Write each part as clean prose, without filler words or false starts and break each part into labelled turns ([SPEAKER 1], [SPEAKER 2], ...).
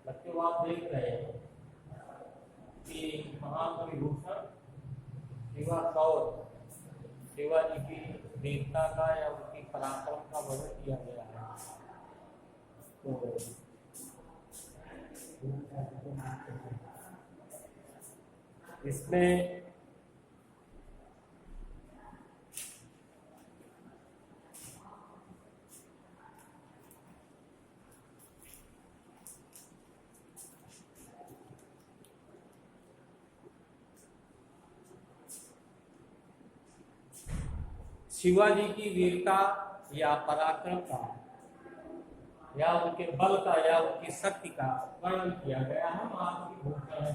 [SPEAKER 1] बच्चों आप देख रहे हैं कि महाकवि भूषण शिवा कौर शिवाजी की वीरता का या उनकी पराक्रम का वर्णन किया गया है। तो इसमें शिवाजी की वीरता या पराक्रम का या उनके बल का या उनकी शक्ति का वर्णन किया गया है महाकवि भूषण।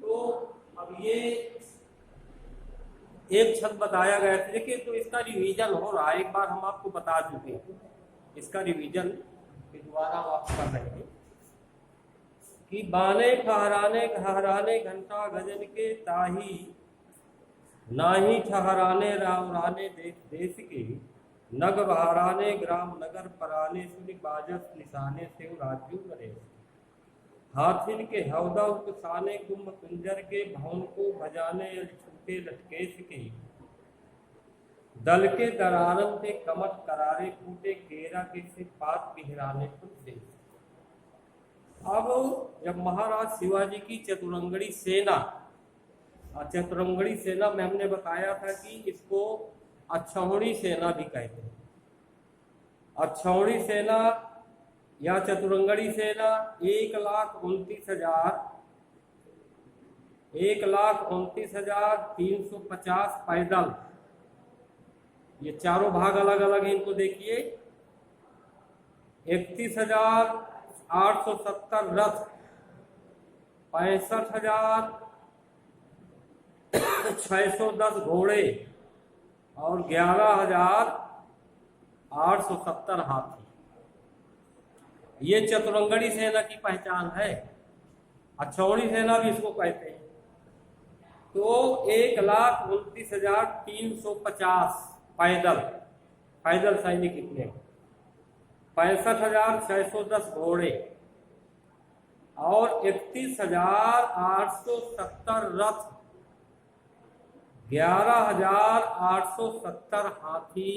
[SPEAKER 1] तो अब ये एक छंद बताया गया था, देखिए तो इसका रिवीजन हो रहा है। एक बार हम आपको बता चुके हैं, इसका रिवीजन दोबारा आप कर रहे हैं कि बाने फहराने घहराने घंटा गजन के ताही नाही ठहराने रावराने देश देश के नग बहाराने ग्राम नगर पराने सुनि बाजस निशाने से राज्यू करे हाथिन के हौदा उपसाने कुंभ कुंजर के भवन को बजाने छूटे लटकेश के दल के दरारन से कमट करारे फूटे केरा के से पात बिहराने दे। अब जब महाराज शिवाजी की चतुरंगड़ी सेना में हमने बताया था कि इसको अक्षौहिणी सेना भी कहते हैं। अक्षौहिणी सेना या चतुरंगड़ी सेना 1,29,350 पैदल, ये चारों भाग अलग अलग हैं, इनको देखिए। 31,870 रथ, 65,610 घोड़े और 11,870 हाथी। ये चतुरंगड़ी सेना की पहचान है। अक्षौहिणी सेना भी इसको कहते हैं। तो 1,29,350 पैदल सैनिक कितने, 65,610 घोड़े और 31,870 रथ, 11,870 हाथी।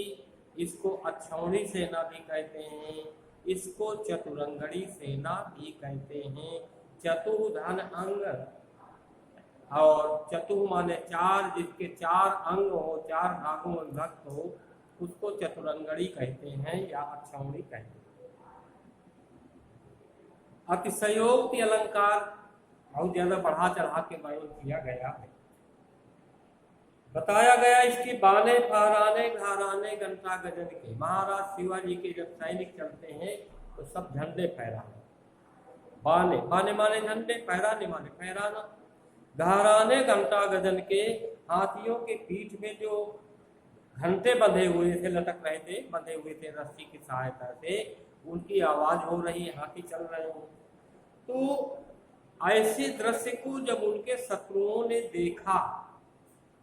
[SPEAKER 1] इसको अक्षौहिणी सेना भी कहते हैं, इसको चतुरंगड़ी सेना भी कहते हैं। चतुर्धन अंग, और चतुः माने चार, जिसके 4 अंग हो, 4 भागों में विभक्त हो, उसको चतुरंगड़ी कहते हैं या अक्षौहिणी कहते हैं। अतिशयोक्ति अलंकार बहुत ज्यादा बढ़ा चढ़ा के वर्णन किया गया है। बताया गया इसकी बाने फहराने घहराने घंटा गजन के। महाराज शिवाजी के जब सैनिक चलते हैं तो सब झंडे फहराने, बाने बाने माने झंडे, फहराने माने फहराना, घहराने घंटा गजन के। हाथियों के पीठ में जो घंटे बंधे हुए थे, लटक रहे थे, बंधे हुए थे रस्सी की सहायता से, उनकी आवाज हो रही है, हाथी चल रहे हैं। तो ऐसे दृश्य को जब उनके शत्रुओं ने देखा,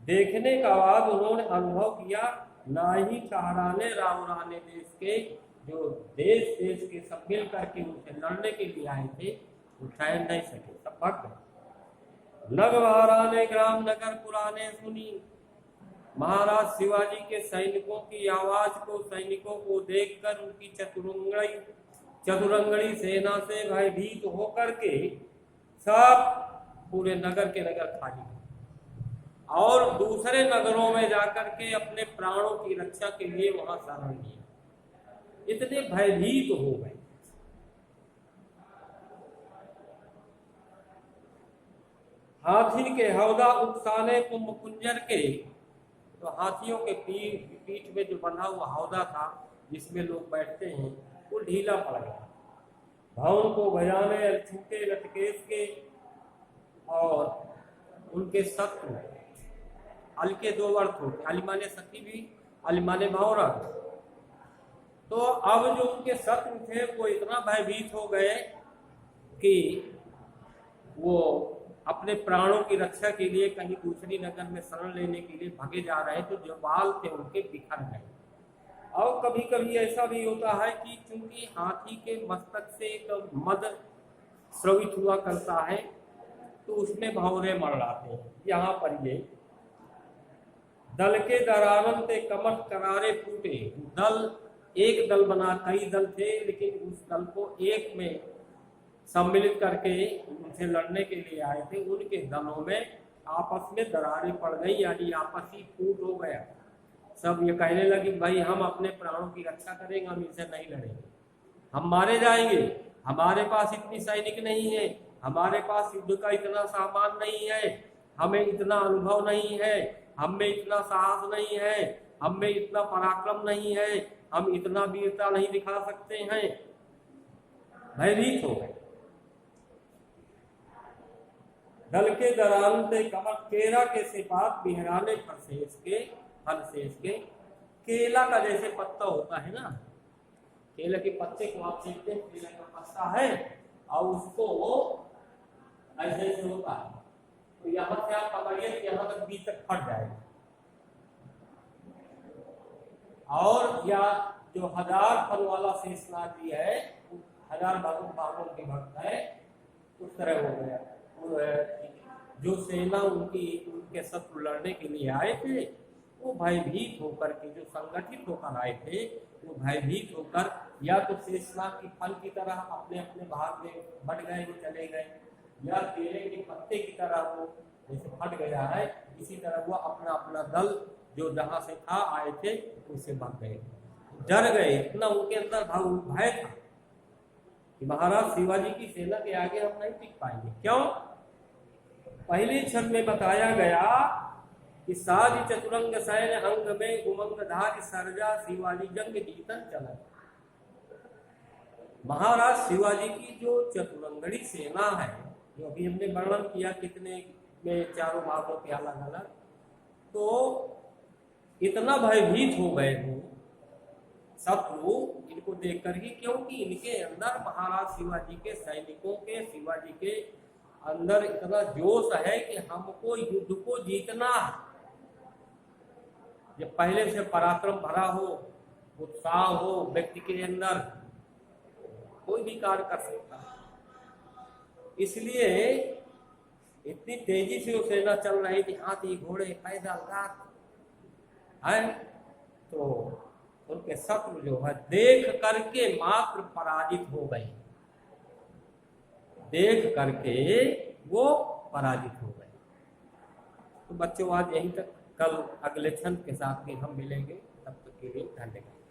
[SPEAKER 1] देखने का बाद उन्होंने अनुभव किया, ना ही ठहराने रावराने देश के, जो देश के सब मिल करके उनसे लड़ने के लिए आए थे, वो ठहर नहीं सके, सब भाग गए। नग बहाराने ग्राम नगर पुराने सुनी। महाराज शिवाजी के सैनिकों की आवाज को, सैनिकों को देखकर उनकी चतुरंगड़ी सेना से भयभीत होकर के सब पूरे नगर के नगर खाली और दूसरे नगरों में जाकर के अपने प्राणों की रक्षा के लिए वहां शरण लिया। इतने भयभीत हो गए। हाथी के हौदा उकसाने कुंभ कुंजर के, तो हाथियों के पीठ में जो बंधा हुआ हौदा था जिसमें लोग बैठते हैं, वो ढीला पड़ गया। भवन को बजाने छूटे लटकेश के, और उनके शत्रु, अल के 2 अर्थ होते, अलिमाने सखी भी, अलिमाने भावरा। तो अब जो उनके शत्रु थे वो इतना भयभीत हो गए कि वो अपने प्राणों की रक्षा के लिए कहीं दूसरी नगर में शरण लेने के लिए भागे जा रहे, तो जो बाल थे उनके बिखर गए। और कभी कभी ऐसा भी होता है कि चूंकि हाथी के मस्तक से एक मद स्रवित हुआ करता है तो उसमें भंवरे मरड़ाते हैं। यहाँ पर ये दल के दरारन ते कमर करारे फूटे, दल एक दल बना, कई दल थे लेकिन उस दल को एक में सम्मिलित करके उनसे लड़ने के लिए आए थे, उनके दलों में आपस में दरारें पड़ गई, यानी आपसी फूट हो गया। सब ये कहने लगे भाई हम अपने प्राणों की रक्षा करेंगे, हम इनसे नहीं लड़ेंगे, हम मारे जाएंगे, हमारे पास इतनी सैनिक नहीं है, हमारे पास युद्ध का इतना सामान नहीं है, हमें इतना अनुभव नहीं है, हम में इतना साहस नहीं है, हम में इतना पराक्रम नहीं है, हम इतना वीरता नहीं दिखा सकते हैं। भयभीत हो गए। दल के दरान ते कमर केरा के सिपात बिहराने फरसेस के फलसेस के, केला का जैसे पत्ता होता है ना, केले के पत्ते को आप देखते हैं, केला का पत्ता है और उसको ऐसे ऐसे होता है, तो यहाँ से आप पकड़िए तो यहाँ तक बीच तक फट जाएगा। और या जो 1000 फल वाला शेषनाग भी है, 1000 भागों की भक्त है, उस तरह हो गया। जो सेना उनके शत्रु लड़ने के लिए आए थे वो भयभीत होकर के, जो संगठित होकर आए थे वो भयभीत होकर या तो शेषनाग की फल की तरह अपने अपने भाग में बढ़ गए, वो चले गए, या केले के पत्ते की तरह वो जैसे फट गया है, इसी तरह वो अपना अपना दल जो जहां से था आए थे उससे भाग गए, डर गए। इतना उनके अंदर भय था कि महाराज शिवाजी की सेना के आगे हम नहीं टिक पाएंगे। क्यों? पहले क्षण में बताया गया कि साज चतुरंग सैन्य अंग में उमंग धार सरजा शिवाजी जंग जीतन चला। महाराज शिवाजी की जो चतुरंगड़ी सेना है, जो अभी हमने वर्णन किया कितने में चारों भागों के अलग अलग, तो इतना भयभीत हो गए हो शत्रु इनको देखकर ही, क्योंकि इनके अंदर महाराज शिवाजी के सैनिकों के, शिवाजी के अंदर इतना जोश है कि हमको युद्ध को जीतना है। जब पहले से पराक्रम भरा हो, उत्साह हो व्यक्ति के अंदर, कोई भी कार्य कर सकता है। इसलिए इतनी तेजी से वो सेना चल रही थी, हाथी घोड़े पैदल घाट है, तो उनके शत्रु जो है देख करके मात्र पराजित हो गए, देख करके वो पराजित हो गए। तो बच्चों आज यहीं तक, कल अगले छंद के साथ भी हम मिलेंगे, तब तक के लिए धन्यवाद।